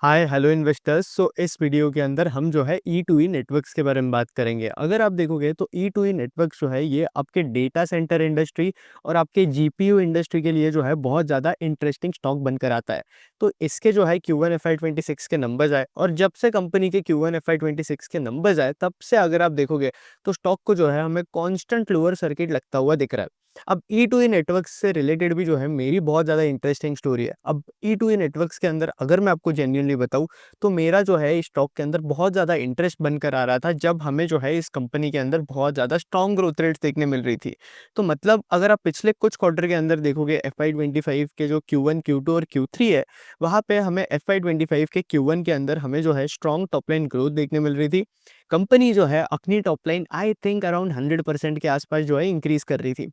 Hi hello investors. इस video के अंदर हम जो है ई टू ई नेटवर्क्स के बारे में बात करेंगे। अगर आप देखोगे तो ई टू ई नेटवर्क्स जो है ये आपके डेटा सेंटर इंडस्ट्री और आपके जीपीयू इंडस्ट्री के लिए जो है बहुत ज़्यादा इंटरेस्टिंग स्टॉक बनकर आता है। तो इसके जो है Q1 FY26 के नंबर्स आए और जब से कंपनी के Q1 FY26 के नंबर्स आए तब से अगर आप देखोगे तो स्टॉक को जो है हमें कॉन्स्टेंट लोअर सर्किट लगता हुआ दिख रहा है। अब ई टू ई नेटवर्क्स से रिलेटेड भी जो है मेरी बहुत ज़्यादा इंटरेस्टिंग स्टोरी है। अब ई टू ई नेटवर्क्स के अंदर अगर मैं आपको जेन्युइनली बताऊँ तो मेरा जो है इस स्टॉक के अंदर बहुत ज़्यादा इंटरेस्ट बनकर आ रहा था जब हमें जो है इस कंपनी के अंदर बहुत ज़्यादा स्ट्रॉन्ग ग्रोथ रेट्स देखने मिल रही थी। तो मतलब अगर आप पिछले कुछ क्वार्टर के अंदर देखोगे FY25 के जो Q1 Q2 और Q3 है, वहाँ पे हमें FY25 के Q1 के अंदर हमें जो है स्ट्रॉन्ग टॉप लाइन ग्रोथ देखने मिल रही थी। कंपनी जो है अपनी top line I think around 100% के आसपास जो है इंक्रीज कर रही थी।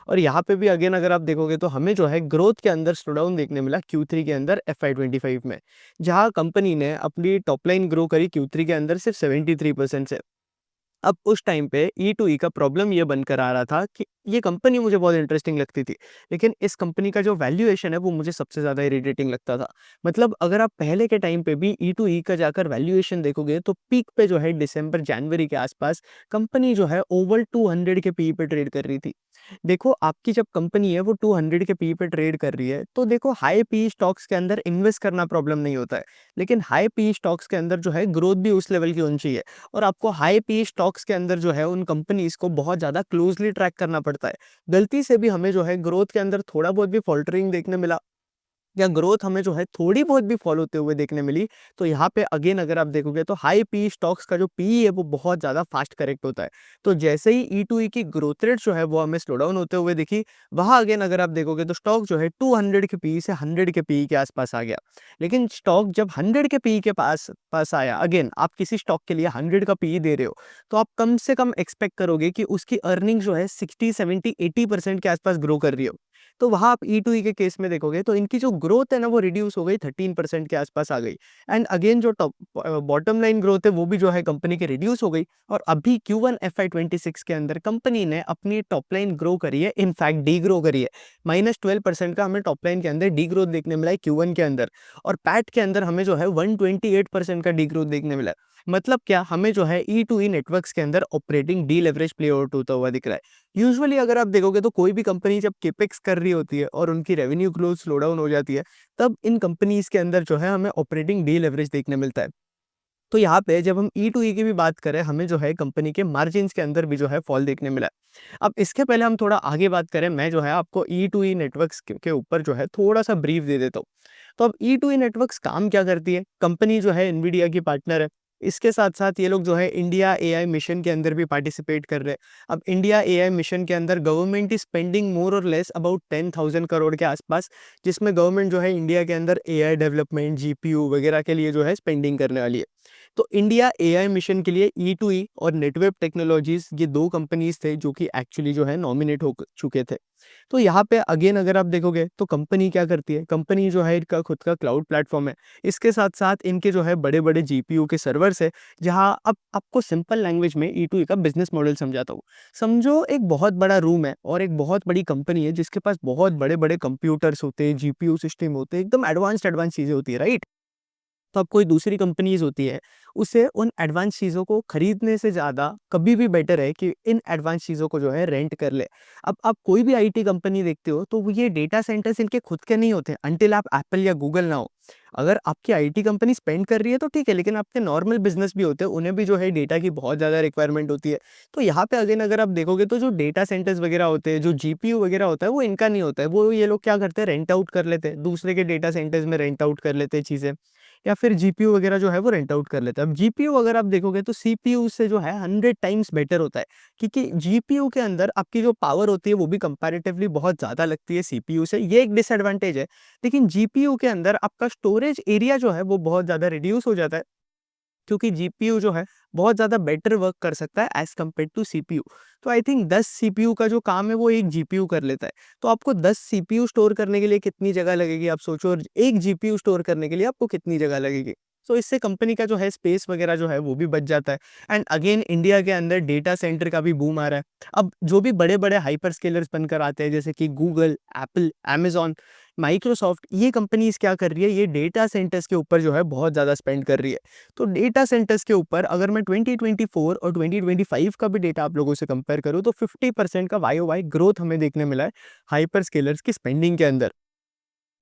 और यहाँ पे भी अगेन अगर आप देखोगे तो हमें जो है ग्रोथ के अंदर स्लो डाउन देखने मिला Q3 के अंदर FY25 में, जहाँ कंपनी ने अपनी टॉप लाइन ग्रो करी Q3 के अंदर सिर्फ 73% से। अब उस टाइम पे ई टू ई का प्रॉब्लम ये बनकर आ रहा था कि ये कंपनी मुझे बहुत इंटरेस्टिंग लगती थी, लेकिन इस कंपनी का जो वैल्यूएशन है वो मुझे सबसे ज़्यादा इरिटेटिंग लगता था। मतलब अगर आप पहले के टाइम पे भी ई टू ई का जाकर वैल्यूएशन देखोगे तो पीक पे जो है दिसंबर जनवरी के आसपास कंपनी जो है ओवर 200 के पी पे ट्रेड कर रही थी। देखो आपकी जब कंपनी है वो 200 के पी पे ट्रेड कर रही है तो देखो हाई पी स्टॉक्स के अंदर इन्वेस्ट करना प्रॉब्लम नहीं होता है, लेकिन हाई पी स्टॉक्स के अंदर जो है ग्रोथ भी उस लेवल की होनी चाहिए। और आपको हाई पी स्टॉक्स के अंदर जो है उन कंपनीज को बहुत ज़्यादा क्लोजली ट्रैक करना पड़ता है। गलती से भी हमें जो है ग्रोथ के अंदर थोड़ा बहुत भी फॉल्टरिंग देखने मिला या ग्रोथ हमें जो है थोड़ी बहुत भी फॉलो होते हुए देखने मिली, तो यहाँ पे अगेन अगर आप देखोगे तो हाई पी स्टॉक्स का जो पी है वो बहुत ज़्यादा फास्ट करेक्ट होता है। तो जैसे ही ई टू ई की ग्रोथ रेट जो है वो हमें स्लो डाउन होते हुए दिखी, वहाँ अगेन अगर आप देखोगे तो स्टॉक जो है 200 के पी से 100 के पी के आसपास आ गया। लेकिन स्टॉक जब 100 के पी के पास पास आया, अगेन आप किसी स्टॉक के लिए 100 का पी दे रहे हो तो आप कम से कम एक्सपेक्ट करोगे कि उसकी अर्निंग जो है 60 70 80% के आसपास ग्रो कर रही हो। तो वहाँ आप ई टू ई के केस में देखोगे तो इनकी जो ग्रोथ है ना वो रिड्यूस हो गई, 13% के आसपास आ गई। एंड अगेन जो टॉप बॉटम लाइन ग्रोथ है वो भी जो है कंपनी की रिड्यूस हो गई। और अभी Q1 FY26 के अंदर कंपनी ने अपनी टॉप लाइन ग्रो करी है, इनफैक्ट डी ग्रो करी है। -12% का हमें टॉप लाइन के अंदर डी ग्रोथ देखने मिला है Q1 के अंदर। और पैट के अंदर हमें जो है 128% का डी ग्रोथ देखने मिला है। मतलब क्या, हमें जो है ई टू ई नेटवर्क्स के अंदर operating D leverage play out होता हुआ दिख रहा है। यूजुअली अगर आप देखोगे तो कोई भी कंपनी जब केपेक्स कर रही होती है और उनकी रेवेन्यू ग्रोथ स्लो डाउन हो जाती है, तब इन कंपनीज के अंदर जो है हमें ऑपरेटिंग डी लेवरेज देखने मिलता है। तो यहाँ पे जब हम ई टू ई की भी बात करें, हमें जो है कंपनी के मार्जिन्स के अंदर भी जो है फॉल देखने मिला है। अब इसके पहले हम थोड़ा आगे बात करें, मैं जो है आपको ई टू ई नेटवर्क्स के ऊपर जो है थोड़ा सा ब्रीफ दे देता हूँ। तो अब ई टू ई नेटवर्क्स काम क्या करती है? कंपनी जो है एनवीडिया की पार्टनर है। इसके साथ-साथ ये लोग जो है इंडिया एआई मिशन के अंदर भी पार्टिसिपेट कर रहे हैं। अब इंडिया एआई मिशन के अंदर गवर्नमेंट इज़ स्पेंडिंग मोर और लेस अबाउट 10,000 करोड़ के आसपास, जिसमें गवर्नमेंट जो है इंडिया के अंदर एआई डेवलपमेंट, जीपीयू वगैरह के लिए जो है स्पेंडिंग करने वाली है। तो इंडिया एआई मिशन के लिए ई टू ई और नेटवेब टेक्नोलॉजीज़ ये 2 कंपनीज़ थे जो कि एक्चुअली जो है नॉमिनेट हो चुके थे। तो यहाँ पे अगेन अगर आप देखोगे तो कंपनी क्या करती है? कंपनी जो है इनका खुद का क्लाउड प्लेटफ़ॉर्म है। इसके साथ-साथ इनके जो है बड़े-बड़े जीपीयू के सर्वर्स है, जहाँ अब आपको सिंपल लैंग्वेज में ई टू ई का बिज़नेस मॉडल समझाता हूँ। समझो एक बहुत बड़ा रूम है और एक बहुत बड़ी कंपनी है जिसके पास बहुत बड़े-बड़े कंप्यूटर्स होते हैं, जीपीयू सिस्टम होते हैं, एकदम एडवांस्ड एडवांस चीज़ें होती है, राइट? तो अब कोई दूसरी कंपनीज़ होती है, उसे उन एडवांस चीज़ों को खरीदने से ज़्यादा कभी भी बेटर है कि इन एडवांस चीज़ों को जो है रेंट कर ले। अब आप कोई भी आईटी कंपनी देखते हो तो वो ये डेटा सेंटर्स इनके खुद के नहीं होते अंटिल आप एप्पल या गूगल ना हो। अगर आपकी आईटी कंपनी स्पेंड कर रही है तो ठीक है, लेकिन आपके नॉर्मल बिज़नेस भी होते हैं, उन्हें भी जो है डेटा की बहुत ज़्यादा रिक्वायरमेंट होती है। तो यहाँ पे अगेन अगर आप देखोगे तो जो डेटा सेंटर्स वगैरह होते हैं, जो जीपीयू वगैरह होता है वो इनका नहीं होता है। वो ये लोग क्या करते हैं, रेंट आउट कर लेते हैं, दूसरे के डेटा सेंटर्स में रेंट आउट कर लेते हैं चीज़ें। या फिर जीपीयू वगैरह जो है वो रेंट आउट कर लेता है। अब जीपीयू अगर आप देखोगे तो सीपीयू से जो है 100 टाइम्स बेटर होता है, क्योंकि जीपीयू के अंदर आपकी जो पावर होती है वो भी कंपैरेटिवली बहुत ज़्यादा लगती है सीपीयू से, ये एक डिसएडवांटेज है। लेकिन जीपीयू के अंदर आपका स्टोरेज एरिया जो है वो बहुत ज़्यादा रिड्यूस हो जाता है, क्योंकि जीपीयू जो है बहुत ज़्यादा बेटर वर्क कर सकता है एज़ कम्पेयर टू सीपीयू। तो आई थिंक 10 सीपीयू का जो काम है वो एक जीपीयू कर लेता है। तो आपको 10 सीपीयू स्टोर करने के लिए कितनी जगह लगेगी आप सोचो, और एक जीपीयू स्टोर करने के लिए आपको कितनी जगह लगेगी। तो इससे कंपनी का जो है स्पेस वगैरह जो है वो भी बच जाता है। एंड अगेन इंडिया के अंदर डेटा सेंटर का भी बूम आ रहा है। अब जो भी बड़े-बड़े हाइपर स्केलर्स बनकर आते हैं जैसे कि गूगल, एप्पल, अमेज़न, माइक्रोसॉफ्ट, ये कंपनीज़ क्या कर रही है, ये डेटा सेंटर्स के ऊपर जो है बहुत ज़्यादा स्पेंड कर रही है। तो डेटा सेंटर्स के ऊपर अगर मैं 2024 और 2025 का भी डेटा आप लोगों से कंपेयर करूँ तो 50% का वाई-ओवाई ग्रोथ हमें देखने मिला है हाइपर-स्केलर्स की स्पेंडिंग के अंदर।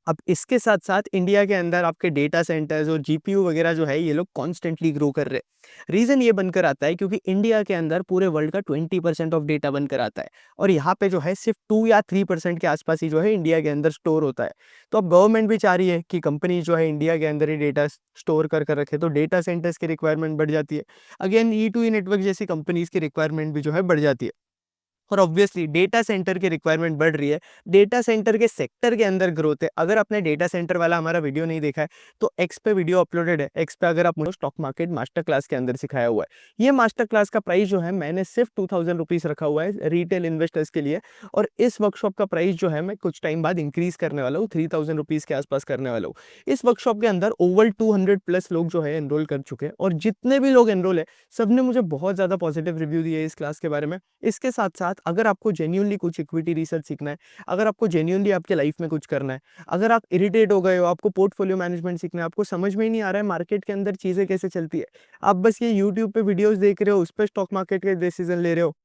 अब इसके साथ-साथ इंडिया के अंदर आपके डेटा सेंटर्स और जीपीयू वगैरह जो है ये लोग कॉन्स्टेंटली ग्रो कर रहे हैं। रीज़न ये बनकर आता है क्योंकि इंडिया के अंदर पूरे वर्ल्ड का 20% ऑफ डेटा बनकर आता है और यहाँ पे जो है सिर्फ 2 या 3% के आसपास ही जो है इंडिया के अंदर स्टोर होता है। तो अब गवर्नमेंट भी चाह रही है कि कंपनी जो है इंडिया के अंदर ही डेटा स्टोर कर रखे, तो डेटा सेंटर्स की रिक्वायरमेंट बढ़ जाती है। अगेन ई2ई नेटवर्क जैसी कंपनीज़ की रिक्वायरमेंट भी जो है बढ़ जाती है। और ऑब्वियसली डेटा सेंटर की रिक्वायरमेंट बढ़ रही है, डेटा सेंटर के सेक्टर के अंदर ग्रोथ है। अगर आपने डेटा सेंटर वाला हमारा वीडियो नहीं देखा है, तो एक्स पे वीडियो अपलोडेड है। एक्स पे अगर आप मुझे स्टॉक मार्केट मास्टर क्लास के अंदर सिखाया हुआ है। ये मास्टर क्लास का प्राइस जो है मैंने सिर्फ 2000 रुपीज़ रखा हुआ है रिटेल इन्वेस्टर्स के लिए और इस वर्कशॉप का प्राइस जो है मैं कुछ टाइम बाद इंक्रीज करने वाला हूँ, 3000 रुपीज़ के आसपास करने वाला हूँ। इस वर्कशॉप के अंदर ओवर 200 प्लस लोग जो है एनरोल कर चुके हैं और जितने भी लोग एनरोल है, सबने मुझे बहुत ज़्यादा पॉजिटिव रिव्यू दिए इस क्लास के बारे में। इसके साथ-साथ अगर आपको जेन्युइनली कुछ इक्विटी रिसर्च सीखना है, अगर आपको जेन्युइनली आपके लाइफ में कुछ करना है, अगर आप इरिटेट हो गए हो, आपको पोर्टफोलियो मैनेजमेंट सीखना है, आपको समझ में ही नहीं आ रहा है मार्केट के अंदर चीज़ें कैसे चलती है, आप बस ये यूट्यूब पे वीडियोज़ देख रहे हो, उस पे स्टॉक मार्केट के डिसीजन ले रहे हो,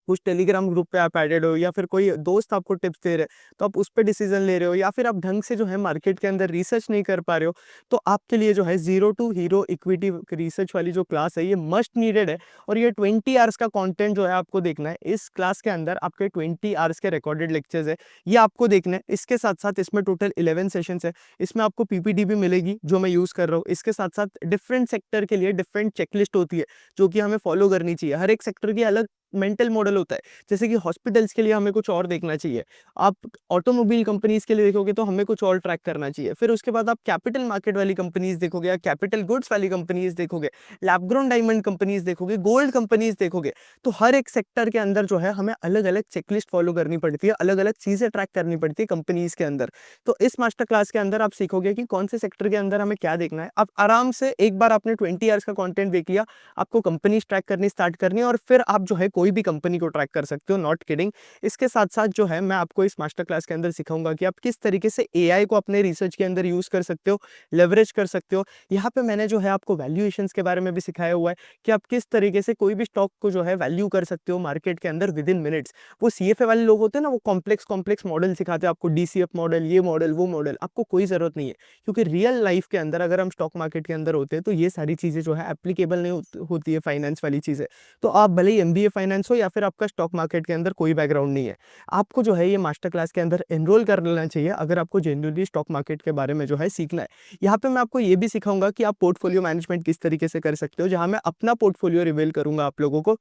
कुछ टेलीग्राम ग्रुप पे आप एडेड हो या फिर कोई दोस्त आपको टिप्स दे रहे हैं, तो आप उस पे डिसीजन ले रहे हो या फिर आप ढंग से जो है मार्केट के अंदर रिसर्च नहीं कर पा रहे हो, तो आपके लिए जो है zero to hero equity research वाली जो क्लास है ये मस्ट नीडेड है और ये 20 आवर्स का कंटेंट जो है आपको देखना है। इस क्लास के अंदर आपके 20 आवर्स के रिकॉर्डेड लेक्चर्स है, ये आपको देखना है। इसके साथ-साथ इसमें टोटल 11 सेशंस है, इसमें आपको पीपीटी भी मिलेगी जो मैं यूज़ कर रहा हूँ। इसके साथ-साथ डिफरेंट सेक्टर के लिए डिफरेंट चेकलिस्ट होती है, जो कि हमें फॉलो करनी चाहिए। हर एक सेक्टर की अलग मेंटल मॉडल होता है। जैसे कि हॉस्पिटल्स के लिए हमें कुछ और देखना चाहिए। आप ऑटोमोबाइल कंपनीज़ के लिए देखोगे तो हमें कुछ और ट्रैक करना चाहिए। फिर उसके बाद आप कैपिटल मार्केट वाली कंपनीज़ देखोगे या कैपिटल गुड्स वाली कंपनीज़ देखोगे, लैब ग्रोन डायमंड कंपनीज़ देखोगे, गोल्ड कंपनीज़ देखोगे। तो हर एक सेक्टर के अंदर जो है हमें अलग-अलग चेकलिस्ट फॉलो करनी पड़ती है, अलग-अलग चीज़ें ट्रैक करनी पड़ती है कंपनीज़ के अंदर। तो इस मास्टर क्लास के अंदर आप सीखोगे कि कौन से सेक्टर के अंदर हमें क्या देखना है। आप आराम से एक बार आपने 20 आवर्स का कंटेंट देख लिया, आपको कंपनीज़ ट्रैक करनी स्टार्ट करनी है और फिर आप जो है कोई भी कंपनी को ट्रैक कर सकते हो, नॉट किडिंग। इसके साथ-साथ जो है मैं आपको इस मास्टर क्लास के अंदर सिखाऊँगा कि आप किस तरीके से एआई को अपने रिसर्च के अंदर यूज़ कर सकते हो, लेवरेज कर सकते हो। यहाँ पे मैंने जो है आपको वैल्यूएशंस के बारे में भी सिखाया हुआ है कि आप किस तरीके से कोई भी स्टॉक को जो है वैल्यू कर सकते हो मार्केट के अंदर विदिन मिनट्स। वो सीएफए वाले लोग होते हैं ना, वो कॉम्प्लेक्स कॉम्प्लेक्स मॉडल सिखाते हैं आपको, डीसीएफ मॉडल, ये मॉडल, वो मॉडल, आपको कोई ज़रूरत नहीं है। क्योंकि रियल लाइफ के अंदर अगर हम स्टॉक मार्केट के अंदर होते हैं, तो ये सारी चीज़ें जो है एप्लीकेबल नहीं होती है फाइनेंस वाली चीज़ें। तो आप भले ही एमबीए फाइनेंस हो या फिर आपका स्टॉक मार्केट के अंदर कोई बैकग्राउंड नहीं है, आपको जो है ये मास्टर क्लास के अंदर एनरोल कर लेना चाहिए अगर आपको जेन्युइनली स्टॉक मार्केट के बारे में जो है सीखना है। यहाँ पे मैं आपको ये भी सिखाऊंगा कि आप पोर्टफोलियो मैनेजमेंट किस तरीके से कर सकते हो, जहाँ मैं अपना पोर्टफोलियो रिवील करूंगा आप लोगों को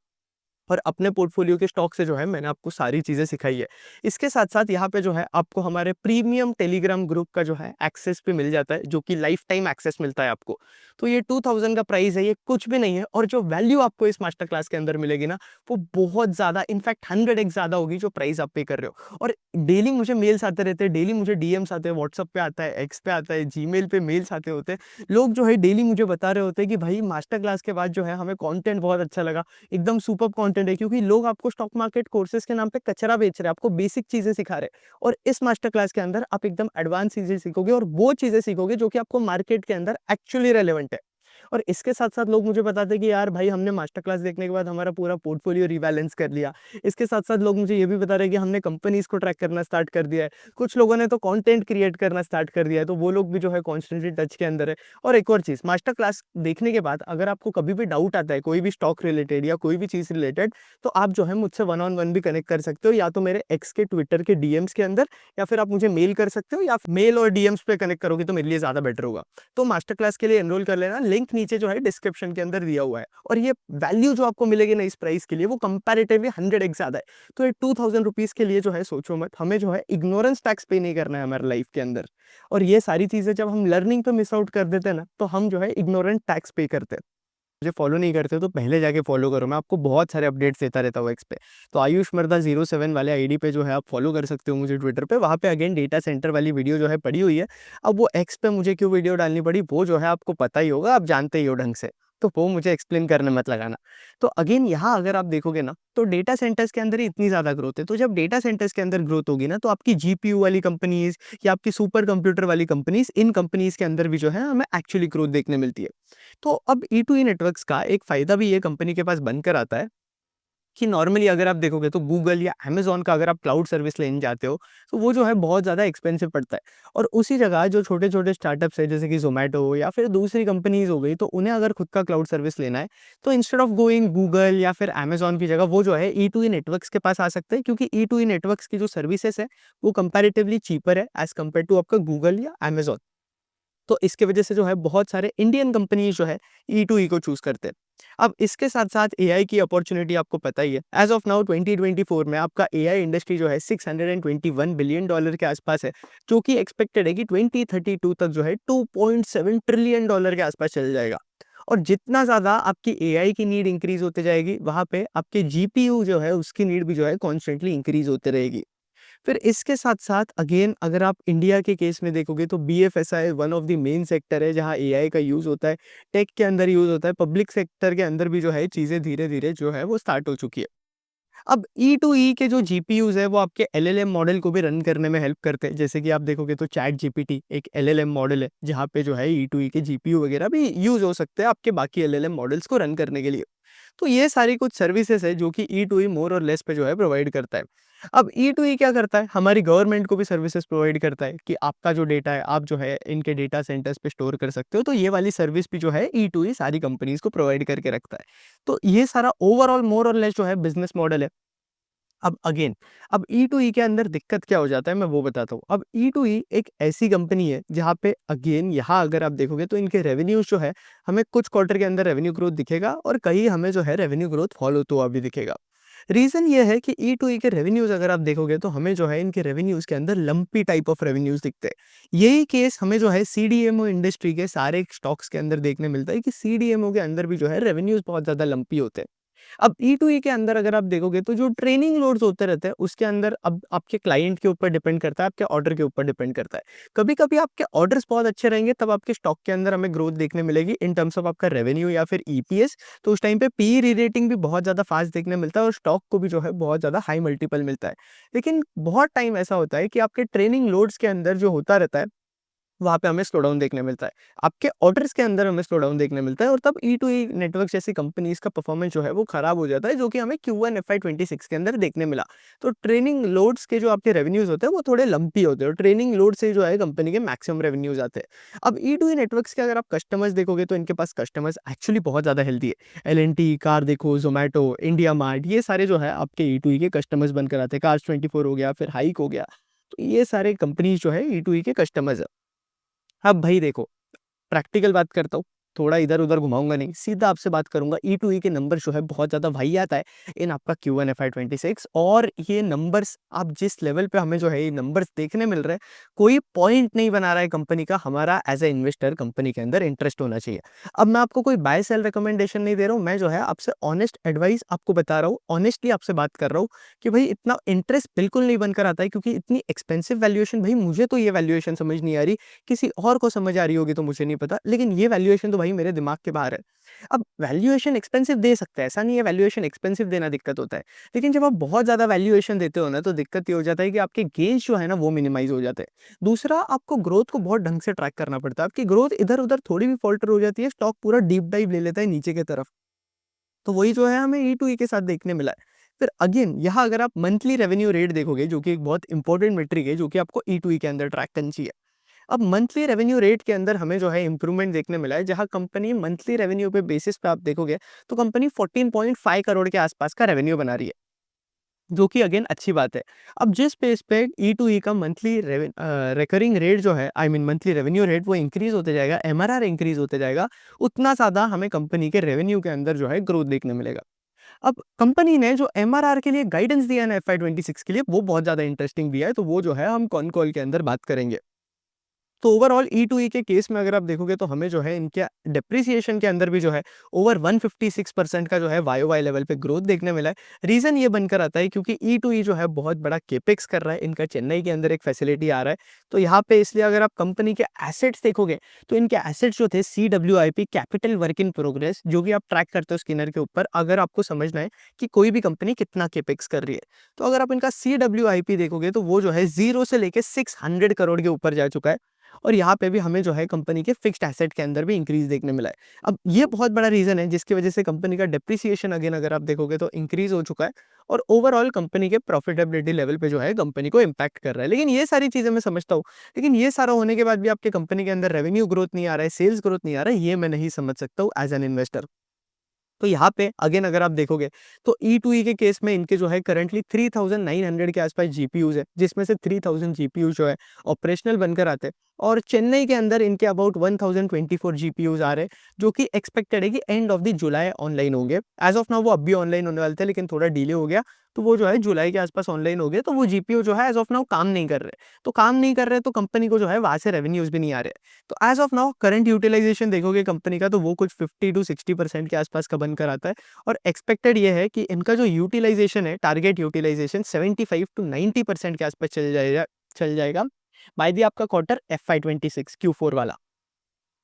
और अपने पोर्टफोलियो के स्टॉक से जो है मैंने आपको सारी चीज़ें सिखाई है। इसके साथ-साथ यहाँ पे जो है आपको हमारे प्रीमियम टेलीग्राम ग्रुप का जो है एक्सेस भी मिल जाता है, जो कि लाइफ टाइम एक्सेस मिलता है आपको। तो ये 2000 का प्राइस है, ये कुछ भी नहीं है और जो वैल्यू आपको इस मास्टर क्लास के अंदर मिलेगी ना, वो बहुत ज़्यादा, इनफैक्ट 100 एक्स ज़्यादा होगी जो प्राइस आप पे कर रहे हो। और डेली मुझे मेल्स आते रहते हैं, डेली मुझे डीएम्स आते हैं, व्हाट्सएप पे आता है, एक्स पे आता है, जीमेल पे मेल्स आते होते हैं। लोग जो है डेली मुझे बता रहे होते हैं कि भाई मास्टर क्लास के बाद जो है हमें कंटेंट बहुत अच्छा लगा। एकदम सुपर्ब कंटेंट है, क्योंकि लोग आपको स्टॉक मार्केट कोर्सेज के नाम पे कचरा बेच रहे हैं, आपको बेसिक चीजें सिखा रहे हैं और इस मास्टर क्लास के अंदर आप एकदम एडवांस चीजें सीखोगे और वो चीजें सीखोगे जो कि आपको मार्केट के अंदर एक्चुअली रेलेवेंट है। और इसके साथ-साथ लोग मुझे बताते हैं कि यार भाई हमने मास्टर क्लास देखने के बाद हमारा पूरा पोर्टफोलियो रिबैलेंस कर लिया। इसके साथ-साथ लोग मुझे ये भी बता रहे हैं कि हमने कंपनीज़ को ट्रैक करना स्टार्ट कर दिया है। कुछ लोगों ने तो कंटेंट क्रिएट करना स्टार्ट कर दिया है, तो वो लोग भी जो है कॉन्स्टेंटली टच के अंदर है। और एक और चीज़, मास्टर क्लास देखने के बाद अगर आपको कभी भी डाउट आता है, कोई भी स्टॉक रिलेटेड या कोई भी चीज़ रिलेटेड, तो आप जो है मुझसे वन ऑन वन भी कनेक्ट कर सकते हो, या तो मेरे एक्स के, ट्विटर के डीएम्स के अंदर, या फिर आप मुझे मेल कर सकते हो, या मेल और डीएम्स पे कनेक्ट करोगे तो मेरे लिए ज़्यादा बेटर होगा। तो मास्टर क्लास के लिए एनरोल कर लेना, लिंक नीचे जो है डिस्क्रिप्शन के अंदर दिया हुआ है। और ये वैल्यू जो आपको मिलेगी ना इस प्राइस के लिए, वो कंपैरेटिवली 100 एक्स ज़्यादा है। तो ये 2000 रुपीज़ के लिए जो है सोचो मत, हमें जो है इग्नोरेंस टैक्स पे नहीं करना है हमारे लाइफ के अंदर। और ये सारी चीज़ें जब हम लर्निंग पे मिस आउट कर देते हैं ना, तो हम जो है इग्नोरेंट टैक्स पे करते हैं। मुझे फॉलो नहीं करते तो पहले जाके फॉलो करो, मैं आपको बहुत सारे अपडेट्स देता रहता हूँ एक्स पे। तो आयुष मर्दा 07 वाले आईडी पे जो है आप फॉलो कर सकते हो मुझे ट्विटर पे, वहाँ पे अगेन डेटा सेंटर वाली वीडियो जो है पड़ी हुई है। अब वो एक्स पे मुझे क्यों वीडियो डालनी पड़ी वो जो है आपको पता ही होगा, आप जानते ही हो ढंग से। तो वो मुझे एक्सप्लेन करने मत लगाना। तो अगेन यहाँ अगर आप देखोगे ना, तो डेटा सेंटर्स के अंदर ही इतनी ज़्यादा ग्रोथ है, तो जब डेटा सेंटर्स के अंदर ग्रोथ होगी ना, तो आपकी जीपीयू वाली कंपनीज़ या आपकी सुपर कंप्यूटर वाली कंपनीज़, इन कंपनीज़ के अंदर भी जो है हमें एक्चुअली ग्रोथ देखने मिलती है। तो अब ई2ई नेटवर्क्स का एक फ़ायदा भी ये कंपनी के पास बनकर आता है कि नॉर्मली अगर आप देखोगे तो गूगल या अमेज़न का अगर आप क्लाउड सर्विस लेने जाते हो, तो वो जो है बहुत ज़्यादा एक्सपेंसिव पड़ता है। और उसी जगह जो छोटे-छोटे स्टार्टअप्स हैं जैसे कि ज़ोमैटो या फिर दूसरी कंपनीज़ हो गई, तो उन्हें अगर खुद का क्लाउड सर्विस लेना है, तो इंस्टेड ऑफ गोइंग गूगल या फिर अमेज़न की जगह वो जो है ई2ई नेटवर्क्स के पास आ सकते हैं, क्योंकि ई2ई नेटवर्क्स की जो सर्विसेज़ है, वो कंपैरेटिवली चीपर है एज़ कम्पेयर टू आपका गूगल या अमेज़न। तो इसके वजह से जो है बहुत सारे इंडियन कंपनीज जो है ई2ई को चूज करते हैं। अब इसके साथ-साथ एआई की अपॉर्चुनिटी आपको पता ही है। एज़ ऑफ नाउ 2024 में आपका एआई इंडस्ट्री जो है $621 बिलियन डॉलर के आसपास है, जो कि एक्सपेक्टेड है कि 2032 तक जो है $2.7 ट्रिलियन डॉलर के आसपास चल जाएगा। और जितना ज़्यादा आपकी एआई की नीड इंक्रीज़ होते जाएगी, वहाँ पे आपके जीपीयू जो है उसकी नीड भी जो है कॉन्स्टेंटली इंक्रीज़ होते रहेगी। फिर इसके साथ-साथ अगेन अगर आप इंडिया के केस में देखोगे तो BFSI one of the main sector है जहाँ एआई का यूज़ होता है, टेक के अंदर यूज़ होता है, पब्लिक सेक्टर के अंदर भी जो है चीज़ें धीरे-धीरे जो है वो स्टार्ट हो चुकी है। अब ई2ई के जो जीपीयूज़ है वो आपके एलएलएम मॉडल को भी रन करने में हेल्प करते हैं। जैसे कि आप देखोगे तो चैट जीपीटी एक एलएलएम मॉडल है, जहाँ पे जो है ई2ई के जीपीयू वगैरह भी यूज़ हो सकते हैं आपके बाकी एलएलएम मॉडल्स को रन करने के लिए। तो ये सारी कुछ सर्विसेज़ है जो कि ई2ई मोर और लेस पे जो है प्रोवाइड करता है। अब ई2ई क्या करता है, हमारी गवर्नमेंट को भी सर्विसेज़ प्रोवाइड करता है कि आपका जो डेटा है, आप जो है इनके डेटा सेंटर्स पे स्टोर कर सकते हो। तो ये वाली सर्विस भी जो है ई2ई सारी कंपनीज़ को प्रोवाइड करके रखता है। तो ये सारा ओवरऑल मोर और लेस जो है बिज़नेस मॉडल है। अब अगेन, अब ई2ई के अंदर दिक्कत क्या हो जाता है मैं वो बताता हूँ। अब ई2ई एक ऐसी कंपनी है जहाँ पे अगेन यहाँ अगर आप देखोगे तो इनके रेवेन्यूज़ जो है, हमें कुछ क्वार्टर के अंदर रेवेन्यू ग्रोथ दिखेगा और कहीं हमें जो है रेवेन्यू ग्रोथ फॉल होता हुआ भी दिखेगा। रीज़न ये है कि ई2ई के रेवेन्यूज़ अगर आप देखोगे तो हमें जो है इनके रेवेन्यूज़ के अंदर लंपी टाइप ऑफ रेवेन्यूज़ दिखते हैं। यही केस हमें जो है सीडीएमओ इंडस्ट्री के सारे स्टॉक्स के अंदर देखने मिलता है कि सीडीएमओ के अंदर भी जो है रेवेन्यूज़ बहुत ज़्यादा लंपी होते हैं। अब ई2ई के अंदर अगर आप देखोगे तो जो ट्रेनिंग लोड्स होते रहते हैं उसके अंदर अब आपके क्लाइंट के ऊपर डिपेंड करता है, आपके ऑर्डर के ऊपर डिपेंड करता है। कभी-कभी आपके ऑर्डर्स बहुत अच्छे रहेंगे तब आपके स्टॉक के अंदर हमें ग्रोथ देखने मिलेगी इन टर्म्स ऑफ आपका रेवेन्यू या फिर ईपीएस। तो उस टाइम पे पी री-रेटिंग भी बहुत ज़्यादा फास्ट देखने मिलता है और स्टॉक को भी जो है बहुत ज़्यादा हाई मल्टीपल मिलता है। लेकिन बहुत टाइम ऐसा होता है कि आपके ट्रेनिंग लोड्स के अंदर जो होता रहता है वहाँ पे हमें स्लो डाउन देखने मिलता है। आपके ऑर्डर्स के अंदर हमें स्लो डाउन देखने मिलता है और तब ई2ई नेटवर्क जैसी कंपनीज़ का परफॉर्मेंस जो है वो खराब हो जाता है, जो कि हमें Q1 FY26 के अंदर देखने मिला। तो ट्रेनिंग लोड्स के जो आपके रेवेन्यूज़ होते हैं वो थोड़े लंपी होते हैं और ट्रेनिंग लोड से जो है कंपनी के मैक्सिमम रेवेन्यूज़ आते हैं। अब ई2ई नेटवर्क्स के अगर आप कस्टमर्स देखोगे तो इनके पास कस्टमर्स एक्चुअली बहुत ज़्यादा हेल्दी है। एल&टी, कार देखो, ज़ोमैटो, इंडिया मार्ट, ये सारे जो है आपके ई2ई के कस्टमर्स बनकर आते हैं। कार्स24 हो गया, फिर हाइक हो गया। तो ये सारे कंपनीज़ जो है ई2ई के कस्टमर्स हैं। अब भाई देखो, प्रैक्टिकल बात करता हूँ, थोड़ा इधर-उधर घुमाऊँगा नहीं, सीधा आपसे बात करूँगा। ई2ई के नंबर जो है बहुत ज़्यादा वाहियात आए इन आपका Q1 FY26 और ये नंबर्स आप जिस लेवल पे हमें जो है ये नंबर्स देखने मिल रहे हैं, कोई पॉइंट नहीं बना रहा है कंपनी का हमारा एज़ अ इन्वेस्टर कंपनी के अंदर इंटरेस्ट होना चाहिए। अब मैं आपको कोई बाय सेल रिकमेंडेशन नहीं दे रहा हूँ, मैं जो है आपसे ऑनेस्ट एडवाइस आपको बता रहा हूँ, ऑनेस्टली आपसे बात कर रहा हूँ कि भाई इतना इंटरेस्ट बिल्कुल नहीं बनकर आता है क्योंकि इतनी एक्सपेंसिव वैल्यूएशन भाई मुझे तो ये वैल्यूएशन समझ नहीं आ रही, किसी और को समझ आ रही होगी तो मुझे नहीं पता, लेकिन ये वैल्यूएशन तो भाई मेरे दिमाग के बाहर है। अब वैल्यूएशन एक्सपेंसिव दे सकते हैं, ऐसा नहीं है वैल्यूएशन एक्सपेंसिव देना दिक्कत होता है। लेकिन जब आप बहुत ज़्यादा वैल्यूएशन देते हो ना तो दिक्कत ये हो जाता है कि आपके गेन्स जो है ना वो मिनिमाइज़ हो जाते हैं। दूसरा आपको ग्रोथ को बहुत ढंग से ट्रैक करना पड़ता है। आपकी ग्रोथ इधर-उधर थोड़ी भी फ़ॉल्टर हो जाती है, स्टॉक पूरा डीप डाइव ले लेता है नीचे की तरफ। तो वही जो है हमें ई2ई के साथ देखने मिला है। फिर अगेन यहाँ अगर आप मंथली रेवेन्यू रेट देखोगे जो कि एक बहुत इंपॉर्टेंट मेट्रिक है जो कि आपको ई2ई के अंदर ट्रैक करनी चाहिए। अब मंथली रेवेन्यू रेट के अंदर हमें जो है इंप्रूवमेंट देखने मिला है, जहाँ कंपनी मंथली रेवेन्यू पे बेसिस पे आप देखोगे तो कंपनी 14.5 करोड़ के आसपास का रेवेन्यू बना रही है, जो कि अगेन अच्छी बात है। अब जिस पेस पे ई2ई का मंथली रिकरिंग रेट जो है I mean monthly revenue rate वो इंक्रीज होते जाएगा, एमआरआर इंक्रीज होते जाएगा, उतना ज़्यादा हमें कंपनी के रेवेन्यू के अंदर जो है ग्रोथ देखने मिलेगा। अब कंपनी ने जो एमआरआर के लिए गाइडेंस दिया है ना FY26 के लिए वो बहुत ज़्यादा इंटरेस्टिंग दिया है, तो वो जो है हम कॉन कॉल के अंदर बात करेंगे। तो ओवरऑल ई2ई के केस में अगर आप देखोगे तो हमें जो है इनके डेप्रिसिएशन के अंदर भी जो है ओवर 156% का जो है वाई लेवल पे ग्रोथ देखने मिला है। रीजन ये बनकर आता है क्योंकि ई2ई जो है बहुत बड़ा केपेक्स कर रहा है, इनका चेन्नई के अंदर एक फैसिलिटी आ रहा है। तो यहाँ पे इसलिए अगर आप कंपनी के एसेट्स देखोगे तो इनके एसेट्स जो थे CWIP, capital work in progress, जो भी आप ट्रैक करते हो स्किनर के ऊपर, अगर आपको समझना है कि कोई भी कंपनी कितना केपेक्स कर रही है, तो अगर आप इनका CWIP देखोगे तो वो जो है 0 से लेके 600 करोड़ के ऊपर जा चुका है। और यहाँ पे भी हमें जो है कंपनी के फिक्स्ड एसेट के अंदर भी इंक्रीज देखने मिला है। अब ये बहुत बड़ा रीजन है जिसकी वजह से कंपनी का डेप्रिसिएशन अगेन अगर आप देखोगे तो इंक्रीज हो चुका है, और ओवरऑल कंपनी के प्रॉफिटेबिलिटी लेवल पे जो है कंपनी को इम्पैक्ट कर रहा है। लेकिन ये सारी चीजें मैं समझता हूँ, लेकिन ये सारा होने के बाद भी आपके कंपनी के अंदर रेवेन्यू ग्रोथ नहीं आ रहा है, सेल्स ग्रोथ नहीं आ रहा है, ये मैं नहीं समझ सकता हूँ एज एन इन्वेस्टर। तो यहाँ पे अगेन अगर आप देखोगे तो ई2ई के केस में इनके जो है करंटली 3900 के आसपास जीपीयूज है, जिसमें से 3000 जीपीयू जो है ऑपरेशनल बनकर आते हैं, और चेन्नई के अंदर इनके अबाउट 1024 जीपीयूज आ रहे हैं, जो कि एक्सपेक्टेड है कि end of the July online होंगे। एज ऑफ नाउ वो अब भी ऑनलाइन होने वाले थे, लेकिन थोड़ा डिले हो गया, तो वो जो है जुलाई के आसपास ऑनलाइन हो गए। तो वो जीपीयू जो है एज ऑफ नाउ काम नहीं कर रहे, तो काम नहीं कर रहे तो कंपनी को जो है वहां से रेवेन्यूज भी नहीं आ रहे। तो as of now current utilization देखोगे कंपनी का, तो वो कुछ 50 to 60% के आसपास का बनकर आता है, और एक्सपेक्टेड ये है कि इनका जो यूटिलाइजेशन है, टारगेट यूटिलाइजेशन 75 to 90% के आसपास चल जाएगा बाय दी आपका क्वार्टर FY26 Q4 वाला।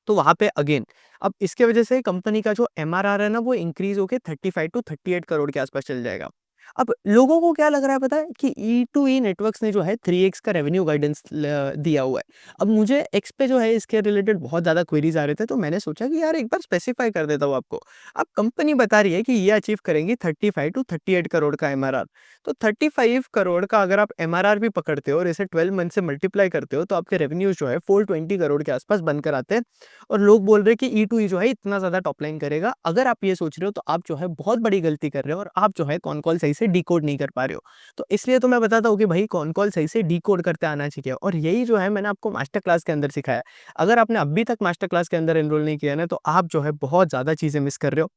तो वहां पे अगेन अब इसके वजह से कंपनी का जो एमआरआर है ना, वो इंक्रीज होके 35 to 38 करोड़ के आसपास चल जाएगा। अब लोगों को क्या लग रहा है पता है कि E2E नेटवर्क्स ने जो है 3x का रेवेन्यू गाइडेंस दिया हुआ है। अब मुझे एक्स पे जो है इसके रिलेटेड बहुत ज्यादा क्वेरीज आ रहे थे, तो मैंने सोचा कि यार एक बार स्पेसिफाई कर देता हूँ आपको। अब कंपनी बता रही है कि ये अचीव करेंगी 35 to 38 करोड़ का एमआरआर। तो 35 करोड़ का अगर आप एमआरआर भी पकड़ते हो और इसे 12 मंथ से मल्टीप्लाई करते हो, तो आपके रेवेन्यूज जो है 420 करोड़ के आसपास बनकर आते हैं। और लोग बोल रहे हैं कि E2E जो है इतना ज्यादा टॉप लाइन करेगा। अगर आप ये सोच रहे हो तो आप जो है बहुत बड़ी गलती कर रहे हो, और आप जो है कॉन कॉल सही से डिकोड नहीं कर पा रहे हो। तो इसलिए तो मैं बताता हूँ कि भाई कॉन कॉल सही से डिकोड करते आना चाहिए, और यही जो है मैंने आपको मास्टर क्लास के अंदर सिखाया। अगर आपने अभी तक मास्टर क्लास के अंदर एनरोल नहीं किया ना, तो आप जो है बहुत ज्यादा चीजें मिस कर रहे हो।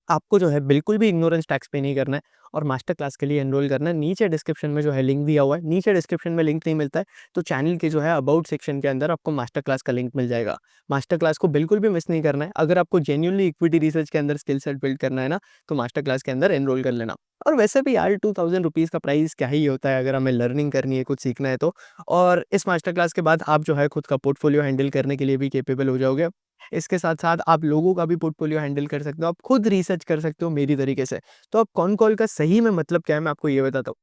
आपको जो है बिल्कुल भी इग्नोरेंस टैक्स पे नहीं करना है, और मास्टर क्लास के लिए एनरोल करना है। नीचे डिस्क्रिप्शन में जो है लिंक दिया हुआ है, नीचे डिस्क्रिप्शन में लिंक नहीं मिलता है तो चैनल के जो है अबाउट सेक्शन के अंदर आपको मास्टर क्लास का लिंक मिल जाएगा। मास्टर क्लास को बिल्कुल भी मिस नहीं करना है। अगर आपको जेन्युइनली इक्विटी रिसर्च के अंदर स्किल सेट बिल्ड करना है ना, तो मास्टर क्लास के अंदर एनरोल कर लेना। और वैसे भी यार 2000 रुपीज़ का प्राइस क्या ही होता है अगर हमें लर्निंग करनी है, कुछ सीखना है तो। और इस मास्टर क्लास के बाद आप जो है खुद का पोर्टफोलियो हैंडल करने के लिए भी कैपेबल हो जाओगे। इसके साथ-साथ आप लोगों का भी पोर्टफोलियो हैंडल कर सकते हो, आप खुद रिसर्च कर सकते हो मेरी तरीके से। तो अब कॉन कॉल का सही में मतलब क्या है, मैं आपको ये बताता हूँ।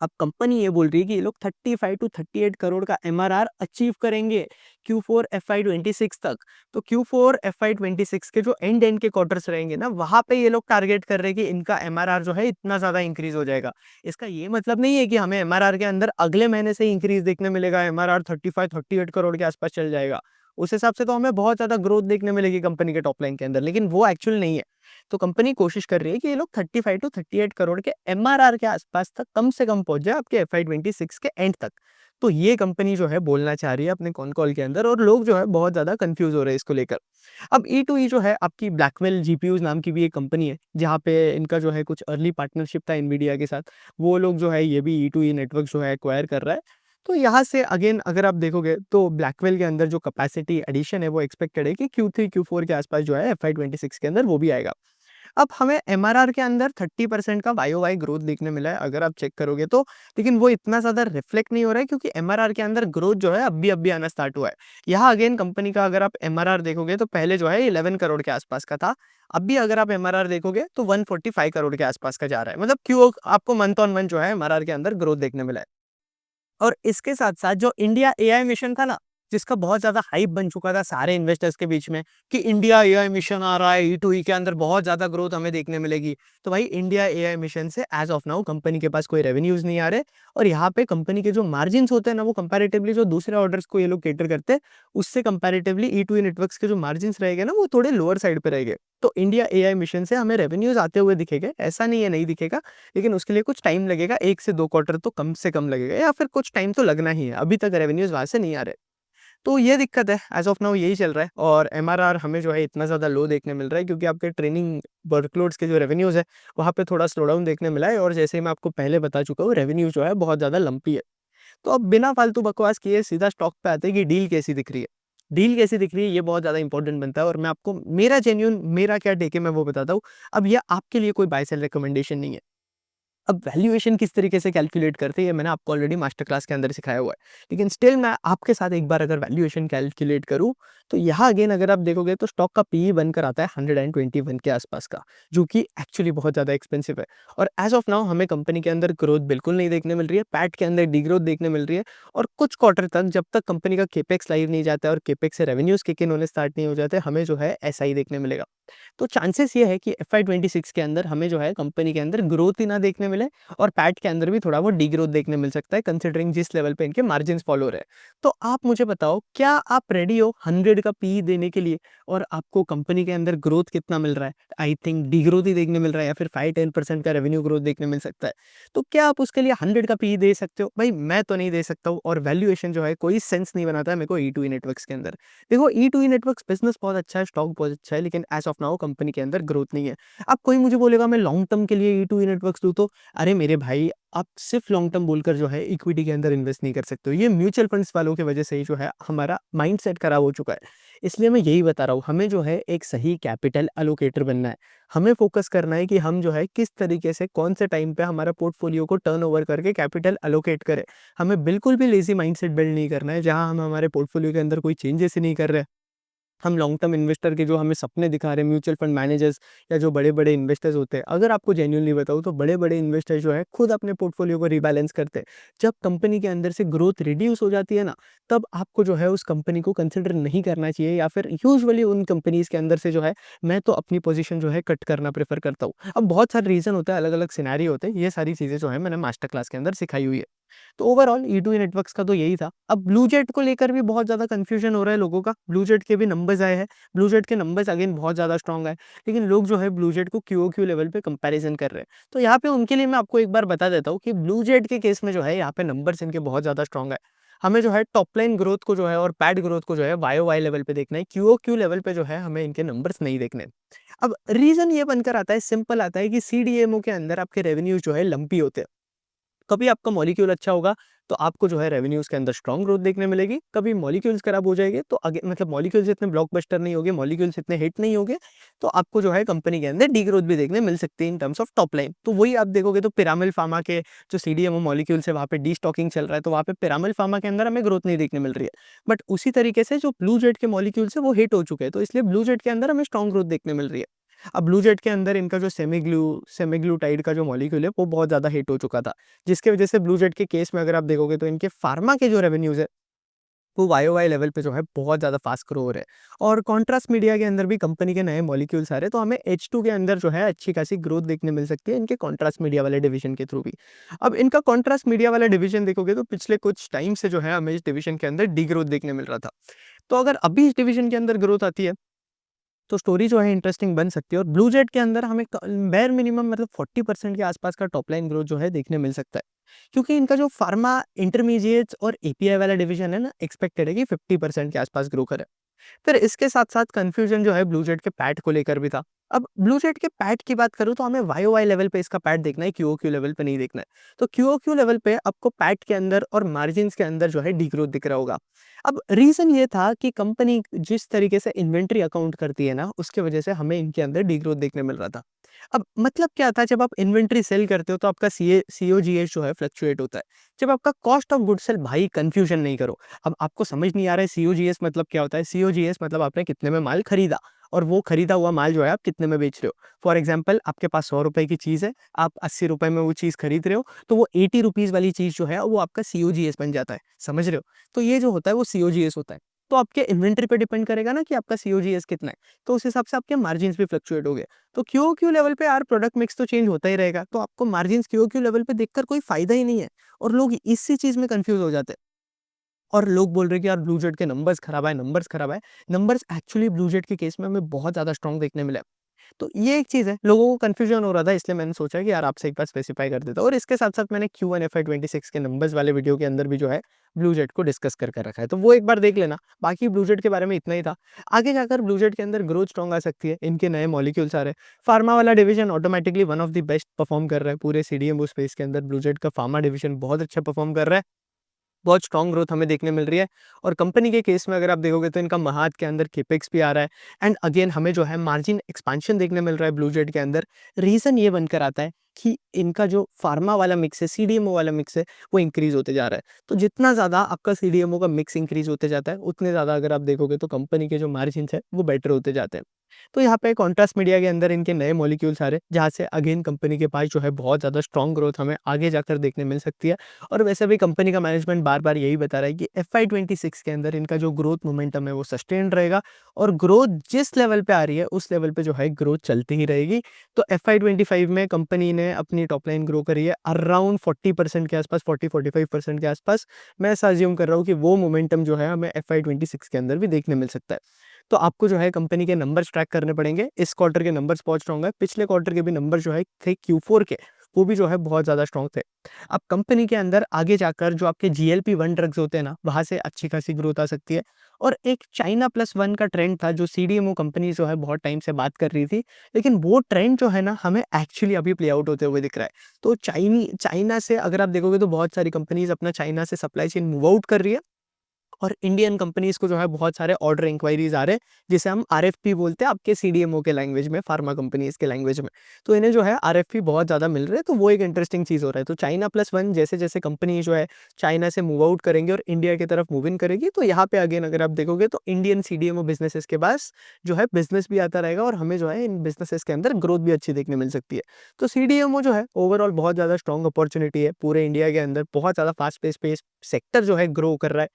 अब कंपनी ये बोल रही है कि ये लोग 35 to 38 करोड़ का एमआरआर अचीव करेंगे Q4 FY26 तक। तो Q4 FY26 के जो एंड के क्वार्टर्स रहेंगे ना, वहां पे ये लोग टारगेट कर रहे हैं कि इनका एमआरआर जो है इतना ज्यादा इंक्रीज हो जाएगा। इसका ये मतलब नहीं है कि हमें एमआरआर के अंदर अगले महीने से इंक्रीज देखने मिलेगा, एमआरआर 35 38 करोड़ के आसपास चल जाएगा। उस हिसाब से तो हमें बहुत ज्यादा ग्रोथ देखने मिलेगी कंपनी के टॉप लाइन के अंदर, लेकिन वो एक्चुअल नहीं है। तो कंपनी कोशिश कर रही है कि ये लोग 35 to 38 करोड़ के एमआरआर के आसपास तक कम से कम पहुंच जाए आपके FY26 के एंड तक। तो ये कंपनी जो है बोलना चाह रही है अपने कॉन कॉल के अंदर, और लोग जो है बहुत ज्यादा कंफ्यूज हो रहे हैं इसको लेकर। अब E2E जो है आपकी ब्लैकमेल जीपीयूज नाम की भी एक कंपनी है, जहाँ पे इनका जो है कुछ अर्ली पार्टनरशिप था एनवीडिया के साथ। वो लोग जो है ये भी E2E नेटवर्क जो है एक्वायर कर रहा है। तो यहाँ से अगेन अगर आप देखोगे तो ब्लैकवेल के अंदर जो कैपेसिटी एडिशन है वो एक्सपेक्टेड है कि Q3 Q4 के आसपास जो है FY26 के अंदर वो भी आएगा। अब हमें एमआरआर के अंदर 30% का वाई ग्रोथ देखने मिला है अगर आप चेक करोगे तो, लेकिन वो इतना ज्यादा रिफ्लेक्ट नहीं हो रहा है क्योंकि एमआरआर के अंदर ग्रोथ जो है अब भी आना स्टार्ट हुआ है। यहाँ अगेन कंपनी का अगर आप एमआरआर देखोगे तो पहले जो है 11 करोड़ के आसपास का था, अब भी अगर आप एमआरआर देखोगे तो 145 करोड़ के आसपास का जा रहा है। मतलब क्यों आपको मंथ ऑन मंथ जो है एमआरआर के अंदर ग्रोथ देखने मिला है। और इसके साथ-साथ जो इंडिया एआई मिशन था ना, जिसका बहुत ज़्यादा हाइप बन चुका था सारे इन्वेस्टर्स के बीच में कि इंडिया एआई मिशन आ रहा है, ई2ई के अंदर बहुत ज़्यादा ग्रोथ हमें देखने मिलेगी। तो भाई इंडिया एआई मिशन से एज़ ऑफ नाउ कंपनी के पास कोई रेवेन्यूज़ नहीं आ रहे, और यहाँ पे कंपनी के जो मार्जिन्स होते हैं ना, वो कंपैरेटिवली जो दूसरे ऑर्डर्स को ये लोग कैटर करते हैं, उससे कंपैरेटिवली ई2ई नेटवर्क्स के जो मार्जिन्स रहेंगे ना, वो थोड़े लोअर साइड पे रहेंगे। तो इंडिया एआई मिशन से हमें रेवेन्यूज़ आते हुए दिखेंगे, ऐसा नहीं है नहीं दिखेगा, लेकिन उसके लिए कुछ टाइम लगेगा, 1 से 2 क्वार्टर तो कम से कम लगेगा, या फिर कुछ टाइम तो लगना ही है। अभी तक रेवेन्यूज़ वहाँ से नहीं आ रहे। तो ये दिक्कत है, एज़ ऑफ नाउ यही चल रहा है, और एमआरआर हमें जो है इतना ज़्यादा लो देखने मिल रहा है क्योंकि आपके ट्रेनिंग वर्कलोड्स के जो रेवेन्यूज़ है, वहाँ पे थोड़ा स्लो डाउन देखने मिला है, और जैसे मैं आपको पहले बता चुका हूँ रेवेन्यू जो है बहुत ज़्यादा लंपी है। तो अब बिना फालतू बकवास किए सीधा स्टॉक पे आते हैं कि डील कैसी दिख रही है। डील कैसी दिख रही है ये बहुत ज़्यादा इंपॉर्टेंट बनता है और मैं आपको मेरा जेन्युइन मेरा क्या टेक है मैं वो बताता हूँ। अब ये आपके लिए कोई बाय सेल रिकमेंडेशन नहीं है। अब वैल्यूएशन किस तरीके से कैलकुलेट करते हैं ये मैंने आपको ऑलरेडी मास्टर क्लास के अंदर सिखाया हुआ है। लेकिन स्टिल मैं आपके साथ एक बार अगर वैल्यूएशन कैलकुलेट करूँ, तो यहाँ अगेन अगर आप देखोगे तो स्टॉक का पीई बनकर आता है 121 के आसपास का, जो कि एक्चुअली बहुत ज़्यादा एक्सपेंसिव है। और एज़ ऑफ नाउ हमें कंपनी के अंदर ग्रोथ बिल्कुल नहीं देखने मिल रही है, पैट के अंदर डीग्रोथ देखने मिल रही है और कुछ क्वार्टर तक जब तक कंपनी का केपेक्स लाइव नहीं जाता है और केपेक्स से रेवेन्यूज़ किक इन होने स्टार्ट नहीं हो जाते, हमें जो है ऐसा ही देखने मिलेगा। तो चांसेस ये है कि एफवाई 26 के अंदर हमें जो है कंपनी के अंदर ग्रोथ ही ना देखने मिले और पैट के अंदर भी थोड़ा बहुत डीग्रोथ देखने मिल सकता है कंसीडरिंग जिस लेवल पे इनके मार्जिन्स फॉलो हो रहे हैं। तो आप मुझे बताओ क्या आप रेडी हो 100 का पी देने के लिए और आपको कंपनी के अंदर ग्रोथ कितना मिल रहा है? आई थिंक डीग्रोथ ही देखने मिल रहा है या फिर 5-10% का रेवेन्यू ग्रोथ देखने मिल सकता है। तो क्या आप उसके लिए 100 का पी दे सकते हो? भाई मैं तो नहीं दे सकता हूँ और वैल्यूएशन जो है कोई सेंस नहीं बनाता है मेरे को ई2ई नेटवर्क्स के अंदर। देखो ई2ई नेटवर्क्स बिज़नेस बहुत अच्छा है, स्टॉक बहुत अच्छा है, लेकिन एज़ ऑफ नाउ कंपनी के अंदर ग्रोथ नहीं है। अब कोई मुझे बोलेगा मैं लॉन्ग टर्म के लिए ई2ई नेटवर्क्स लूँ तो अरे मेरे भाई आप सिर्फ लॉन्ग टर्म बोलकर जो है इक्विटी के अंदर इन्वेस्ट नहीं कर सकते हो। ये म्यूचुअल फंड्स वालों की वजह से ही जो है हमारा माइंडसेट खराब हो चुका है। इसलिए मैं यही बता रहा हूँ, हमें जो है एक सही कैपिटल एलोकेटर बनना है। हमें फोकस करना है कि हम जो है किस तरीके से कौन से टाइम पे हमारा पोर्टफोलियो को टर्नओवर करके कैपिटल एलोकेट करें। हमें बिल्कुल भी लेज़ी माइंडसेट बिल्ड नहीं करना है, जहाँ हम हमारे पोर्टफोलियो के अंदर कोई चेंजेस ही नहीं कर रहे। हम लॉन्ग टर्म इन्वेस्टर के जो हमें सपने दिखा रहे हैं म्यूचुअल फंड मैनेजर्स या जो बड़े-बड़े इन्वेस्टर्स होते हैं, अगर आपको जेन्युइनली बताऊँ तो बड़े-बड़े इन्वेस्टर जो है खुद अपने पोर्टफोलियो को रीबैलेंस करते हैं। जब कंपनी के अंदर से ग्रोथ रिड्यूस हो जाती है ना, तब आपको जो है उस कंपनी को कंसिडर नहीं करना चाहिए या फिर यूजुअली उन कंपनीज़ के अंदर से जो है मैं तो अपनी पोज़ीशन जो है कट करना प्रेफ़र करता हूँ। अब बहुत सारे रीज़न होते हैं, अलग-अलग सिनेरियो होते हैं, ये सारी चीज़ें जो है मैंने मास्टर क्लास के अंदर सिखाई हुई है। तो ओवरऑल ई2ई नेटवर्क्स का तो यही था। अब ब्लू जेट को लेकर भी बहुत ज़्यादा कन्फ्यूजन हो रहा है लोगों का। ब्लू जेट के भी नंबर्स आए हैं। ब्लू जेट के नंबर्स अगेन बहुत ज़्यादा स्ट्रॉन्ग आए। लेकिन लोग जो है ब्लू जेट को क्यूओक्यू लेवल पे कंपैरिज़न कर रहे हैं। तो यहाँ पे उनके लिए मैं आपको एक बार बता देता हूँ कि ब्लू जेट के केस में जो है यहाँ पे नंबर्स इनके बहुत ज़्यादा स्ट्रॉन्ग है। हमें जो है टॉप लाइन ग्रोथ को जो है और पैड ग्रोथ को जो है वाई-ओ-वाई लेवल पे देखना है। क्यूओक्यू लेवल पे जो है हमें इनके नंबर्स नहीं देखने। अब रीज़न ये बनकर आता है, सिंपल आता है कि सीडीएमओ के अंदर आपके रेवेन्यूज़ जो है लंपी होते हैं। कभी आपका मॉलिक्यूल अच्छा होगा तो आपको जो है रेवेन्यूज़ के अंदर स्ट्रॉन्ग ग्रोथ देखने मिलेगी। कभी मॉलिक्यूल्स खराब हो जाएँगे तो आगे मतलब मॉलिक्यूल्स इतने ब्लॉकबस्टर नहीं होंगे, मॉलिक्यूल्स इतने हिट नहीं होंगे, तो आपको जो है कंपनी के अंदर डीग्रोथ भी देखने मिल सकती है in terms of top line. तो वही आप देखोगे तो पिरामिल फार्मा के जो सीडीएमओ मॉलिक्यूल्स है वहाँ पे डीस्टॉकिंग चल रहा है, तो वहाँ पे पिरामिल फार्मा के अंदर हमें ग्रोथ नहीं देखने मिल रही है। बट उसी तरीके से जो ब्लू जेट के मॉलिक्यूल्स है वो हिट हो चुके हैं, तो इसलिए ब्लू जेट के अंदर हमें स्ट्रॉन्ग ग्रोथ देखने मिल रही है। अब ब्लू जेट के अंदर इनका जो सेमीग्लूटाइड का जो मॉलिक्यूल है वो बहुत ज़्यादा हिट हो चुका था, जिसकी वजह से ब्लू जेट के केस में अगर आप देखोगे तो इनके फार्मा के जो रेवेन्यूज़ है, वो वाई-ओ-वाई लेवल पे जो है बहुत ज़्यादा फ़ास्ट ग्रो हो रहे हैं। और कॉन्ट्रास्ट मीडिया के अंदर भी कंपनी के नए मॉलिक्यूल्स आ रहे हैं, तो हमें H2 के अंदर जो है अच्छी खासी ग्रोथ देखने मिल सकती है इनके कॉन्ट्रास्ट मीडिया वाले डिवीज़न के थ्रू भी। अब इनका कॉन्ट्रास्ट मीडिया वाला डिवीज़न देखोगे तो पिछले कुछ टाइम से जो है हमें इस डिवीज़न के अंदर डीग्रोथ देखने मिल रहा था। तो अगर अभी इस डिवीज़न के अंदर ग्रोथ आती है तो स्टोरी जो है इंटरेस्टिंग बन सकती है और ब्लू जेट के अंदर हमें बेयर मिनिमम मतलब 40% के आसपास का टॉप लाइन ग्रोथ जो है देखने मिल सकता है, क्योंकि इनका जो फार्मा इंटरमीडिएट्स और एपीआई वाला डिवीजन है ना, एक्सपेक्टेड है कि 50% के आसपास ग्रो करे। फिर इसके साथ-साथ कन्फ्यूजन जो है ब्लू जेट के पैट को लेकर भी था। अब ब्लू जेट के पैट की बात करूँ तो हमें वाई-ओ-वाई लेवल पे इसका पैट देखना है, क्यूओक्यू लेवल पे नहीं देखना है। तो क्यूओक्यू लेवल पे आपको पैट के अंदर और मार्जिन्स के अंदर जो है डीग्रोथ दिख रहा होगा। अब रीज़न ये था कि कंपनी जिस तरीके से इन्वेंटरी अकाउंट करती है ना, उसकी वजह से हमें इनके अंदर डीग्रोथ देखने मिल रहा था। अब मतलब क्या था, जब आप इन्वेंटरी सेल करते हो तो आपका सीओजीएस जो है फ्लक्चुएट होता है। जब आपका कॉस्ट ऑफ गुड्स सेल, भाई कन्फ्यूजन नहीं करो। अब आपको समझ नहीं आ रहा है सीओजीएस मतलब क्या होता है? सीओजीएस मतलब आपने कितने में माल खरीदा और वो खरीदा हुआ माल जो है आप कितने में बेच रहे हो। फॉर एग्ज़ाम्पल आपके पास ₹100 की चीज़ है, आप ₹80 में वो चीज़ खरीद रहे हो, तो वो ₹80 वाली चीज़ जो है वो आपका सीओजीएस बन जाता है, समझ रहे हो? तो ये जो होता है वो सीओजीएस होता है। तो आपके इन्वेंटरी पे डिपेंड करेगा ना कि आपका सीओजीएस कितना है, तो उस हिसाब से आपके मार्जिन्स भी फ्लक्चुएट होंगे। तो क्यूओक्यू लेवल पे यार प्रोडक्ट मिक्स तो चेंज होता ही रहेगा, तो आपको मार्जिन्स क्यूओक्यू लेवल पे देखकर कोई फ़ायदा ही नहीं है और लोग इसी चीज़ में कन्फ्यूज़ हो जाते हैं। और लोग बोल रहे हैं कि यार ब्लू जेट के नंबर्स खराब आए, नंबर्स खराब आए। नंबर्स एक्चुअली ब्लू जेट के केस में हमें बहुत ज़्यादा स्ट्रॉन्ग देखने मिले। तो ये एक चीज़ है, लोगों को कन्फ्यूजन हो रहा था, इसलिए मैंने सोचा कि यार आपसे एक बार स्पेसिफाई कर देता हूँ और इसके साथ-साथ मैंने Q1 FY 26 के नंबर्स वाले वीडियो के अंदर भी जो है ब्लू जेट को डिस्कस कर रखा है। तो वो एक बार देख लेना। बाकी ब्लू जेट के बारे में इतना ही था। आगे जाकर ब्लू जेट के अंदर ग्रोथ स्ट्रॉन्ग आ सकती है, इनके नए मॉलिक्यूल्स आ रहे हैं। फार्मा वाला division automatically one of the best perform कर रहा है पूरे सीडीएमओ स्पेस के अंदर। ब्लू जेट का फार्मा डिवीज़न बहुत अच्छा परफॉर्म कर रहा है। बहुत स्ट्रॉन्ग ग्रोथ हमें देखने मिल रही है। और कंपनी के केस में अगर आप देखोगे तो इनका महाद के अंदर कैपेक्स भी आ रहा है, एंड अगेन हमें जो है मार्जिन एक्सपेंशन देखने मिल रहा है ब्लू जेट के अंदर। रीज़न ये बनकर आता है कि इनका जो फार्मा वाला मिक्स है, सीडीएमओ वाला मिक्स है, वो इंक्रीज़ होते जा रहा है। तो जितना ज़्यादा आपका सीडीएमओ का मिक्स इंक्रीज़ होते जाता है, उतने ज़्यादा अगर आप देखोगे तो कंपनी के जो मार्जिन्स है वो बेटर होते जाते हैं। तो यहाँ पे कॉन्ट्रास्ट मीडिया के अंदर इनके नए मॉलिक्यूल्स आ रहे हैं, जहाँ से अगेन कंपनी के पास जो है बहुत ज़्यादा स्ट्रॉन्ग ग्रोथ हमें आगे जाकर देखने मिल सकती है। और वैसे भी कंपनी का मैनेजमेंट बार-बार यही बता रहा है कि एफआई 26 के अंदर इनका जो ग्रोथ मोमेंटम है वो सस्टेन्ड रहेगा, और ग्रोथ जिस लेवल पे आ रही है उस लेवल पे जो है ग्रोथ चलती ही रहेगी। तो एफआई 25 में कंपनी ने अपनी टॉप लाइन ग्रो करी है अराउंड 40% के आसपास, 40-45% के आसपास। मैं ऐसा अज्यूम कर रहा हूँ कि वो मोमेंटम जो है हमें एफआई 26 के अंदर भी देखने मिल सकता है। तो आपको जो है कंपनी के नंबर्स ट्रैक करने पड़ेंगे। इस क्वार्टर के नंबर्स बहुत स्ट्रॉन्ग है, पिछले क्वार्टर के भी नंबर जो है थे Q4 के, वो भी जो है बहुत ज़्यादा स्ट्रॉन्ग थे। अब कंपनी के अंदर आगे जाकर जो आपके GLP-1 ड्रग्स होते हैं ना, वहाँ से अच्छी खासी ग्रोथ आ सकती है। और एक चाइना प्लस वन का ट्रेंड था जो सीडीएमओ कंपनी जो है बहुत टाइम से बात कर रही थी, लेकिन वो ट्रेंड जो है ना हमें एक्चुअली अभी प्ले आउट होते हुए दिख रहा है। तो चाइना से अगर आप देखोगे तो बहुत सारी कंपनीज़ अपना चाइना से सप्लाई चेन मूव आउट कर रही है, और इंडियन कंपनीज़ को जो है बहुत सारे ऑर्डर इंक्वायरीज़ आ रहे हैं, जिसे हम आरएफपी बोलते हैं आपके सीडीएमओ के लैंग्वेज में, फार्मा कंपनीज़ के लैंग्वेज में। तो इन्हें जो है आरएफपी बहुत ज़्यादा मिल रहे हैं, तो वो एक इंटरेस्टिंग चीज़ हो रहा है। तो चाइना प्लस वन जैसे-जैसे कंपनी जो है चाइना से मूव आउट करेंगे और इंडिया की तरफ मूव इन करेगी, तो यहाँ पे अगेन अगर आप देखोगे तो इंडियन सीडीएमओ बिज़नेसेस के पास जो है बिज़नेस भी आता रहेगा, और हमें जो है इन बिज़नेसेस के अंदर ग्रोथ भी अच्छी देखने मिल सकती है। तो सीडीएमओ जो है ओवरऑल बहुत ज़्यादा स्ट्रॉन्ग अपॉर्च्युनिटी है, पूरे इंडिया के अंदर बहुत ज़्यादा फास्ट पेस सेक्टर जो है ग्रो कर रहा है।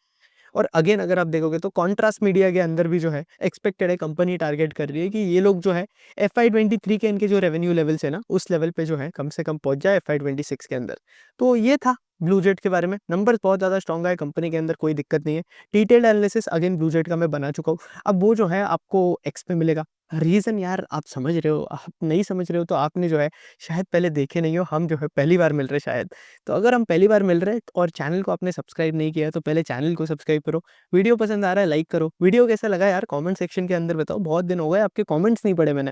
और अगेन अगर आप देखोगे तो कॉन्ट्रास्ट मीडिया के अंदर भी जो है एक्सपेक्टेड है, कंपनी टारगेट कर रही है कि ये लोग जो है एफआई 23 के इनके जो रेवेन्यू लेवल्स है ना, उस लेवल पे जो है कम से कम पहुंच जाए एफआई 26 के अंदर। तो ये था ब्लू जेट के बारे में। नंबर्स बहुत ज़्यादा स्ट्रॉन्ग है, कंपनी के अंदर कोई दिक्कत नहीं है। Detailed analysis again blue jet का मैं बना चुका हूँ। अब वो जो है आपको एक्स पे मिलेगा। रीज़न यार आप समझ रहे हो, आप नहीं समझ रहे हो तो आपने जो है शायद पहले देखे नहीं हो, हम जो है पहली बार मिल रहे शायद। तो अगर हम पहली बार मिल रहे हैं और चैनल को आपने सब्सक्राइब नहीं किया है, तो पहले चैनल को सब्सक्राइब करो। वीडियो पसंद आ रहा है लाइक करो। वीडियो कैसा लगा यार कमेंट सेक्शन के अंदर बताओ। बहुत दिन हो गए आपके कमेंट्स नहीं पढ़े मैंने।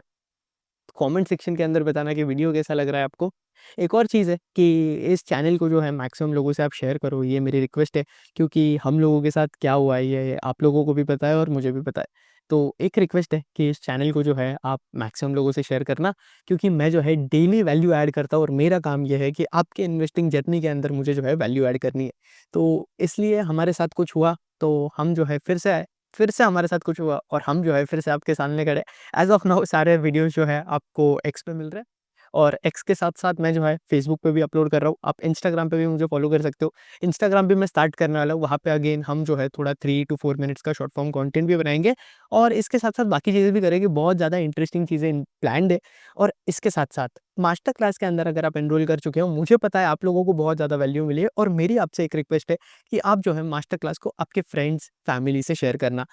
कमेंट सेक्शन के अंदर बताना कि वीडियो कैसा लग रहा है आपको। एक और चीज़ है कि इस चैनल को जो है मैक्सिमम लोगों से आप शेयर करो, ये मेरी रिक्वेस्ट है, क्योंकि हम लोगों के साथ क्या हुआ है ये आप लोगों को भी पता है और मुझे भी पता है। तो एक रिक्वेस्ट है कि इस चैनल को जो है आप मैक्सिमम लोगों से शेयर करना, क्योंकि मैं जो है डेली वैल्यू ऐड करता हूँ, और मेरा काम ये है कि आपके इन्वेस्टिंग जर्नी के अंदर मुझे जो है वैल्यू ऐड करनी है। तो इसलिए हमारे साथ कुछ हुआ तो हम जो है फिर से हमारे साथ कुछ हुआ और हम जो है फिर से आपके सामने खड़े। एज़ ऑफ नाउ सारे वीडियोज़ जो है आपको एक्स पे मिल रहे हैं, और एक्स के साथ-साथ मैं जो है फेसबुक पे भी अपलोड कर रहा हूँ। आप इंस्टाग्राम पे भी मुझे फॉलो कर सकते हो। इंस्टाग्राम भी मैं स्टार्ट करने वाला हूँ, वहाँ पे अगेन हम जो है थोड़ा 3 टू 4 मिनट्स का शॉर्ट फॉर्म कंटेंट भी बनाएँगे, और इसके साथ-साथ बाकी चीज़ें भी करेंगे। बहुत ज़्यादा इंटरेस्टिंग चीज़ें प्लान्ड है। और इसके साथ-साथ मास्टर क्लास के अंदर अगर आप एनरोल कर चुके हो, मुझे पता है आप लोगों को बहुत ज़्यादा वैल्यू मिली है, और मेरी आपसे एक रिक्वेस्ट है कि आप जो है मास्टर क्लास को आपके फ्रेंड्स, फैमिली से शेयर करना।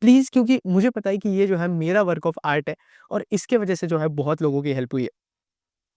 प्लीज़, क्योंकि मुझे पता है कि ये जो है मेरा वर्क ऑफ आर्ट है, और इसके वजह से जो है बहुत लोगों की हेल्प हुई है।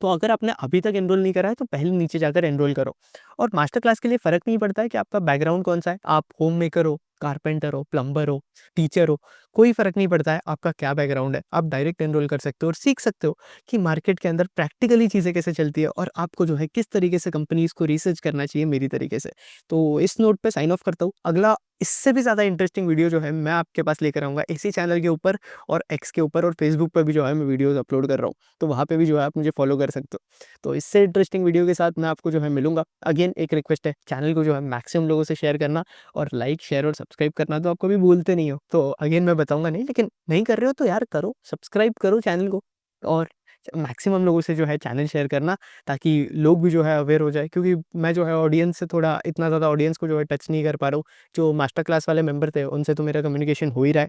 तो अगर आपने अभी तक एनरोल नहीं करा है तो पहले नीचे जाकर एनरोल करो। और मास्टर क्लास के लिए फ़र्क नहीं पड़ता है कि आपका बैकग्राउंड कौन-सा है। आप होम मेकर हो, कारपेंटर हो, प्लम्बर हो, टीचर हो, कोई फ़र्क नहीं पड़ता है आपका क्या बैकग्राउंड है। आप डायरेक्ट एनरोल कर सकते हो और सीख सकते हो कि मार्केट के अंदर प्रैक्टिकली चीज़ें कैसे चलती है, और आपको जो है किस तरीके से कंपनीज़ को रिसर्च करना चाहिए मेरी तरीके से। तो इस नोट पे साइन ऑफ करता हूँ। अगला इससे भी ज़्यादा इंटरेस्टिंग वीडियो जो है मैं आपके पास लेकर आऊँगा इसी चैनल के ऊपर, और एक्स के ऊपर, और फेसबुक पे भी जो है मैं वीडियोज़ अपलोड कर रहा हूँ। तो वहाँ पे भी जो है आप मुझे फॉलो कर सकते हो। तो इससे इंटरेस्टिंग वीडियो के साथ मैं आपको जो है मिलूँगा। अगेन एक रिक्वेस्ट है, चैनल को जो है मैक्सिमम लोगों से शेयर करना, और लाइक, शेयर और सब्सक्राइब करना तो आप कभी भूलते नहीं हो। तो अगेन मैं बताऊँगा नहीं, लेकिन नहीं कर रहे हो तो यार करो, सब्सक्राइब करो चैनल को, और मैक्सिमम लोगों से जो है चैनल शेयर करना, ताकि लोग भी जो है अवेयर हो जाए, क्योंकि मैं जो है ऑडियंस से थोड़ा इतना ज़्यादा ऑडियंस को जो है टच नहीं कर पा रहा हूँ। जो मास्टर क्लास वाले मेंबर थे उनसे तो मेरा कम्युनिकेशन हो ही रहा है।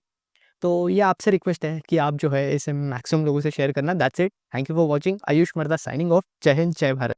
तो ये आपसे रिक्वेस्ट है कि आप जो है इसे मैक्सिमम लोगों से शेयर करना। That's it. Thank you for watching. Ayush मर्दा साइनिंग ऑफ। जय हिंद, जय भारत।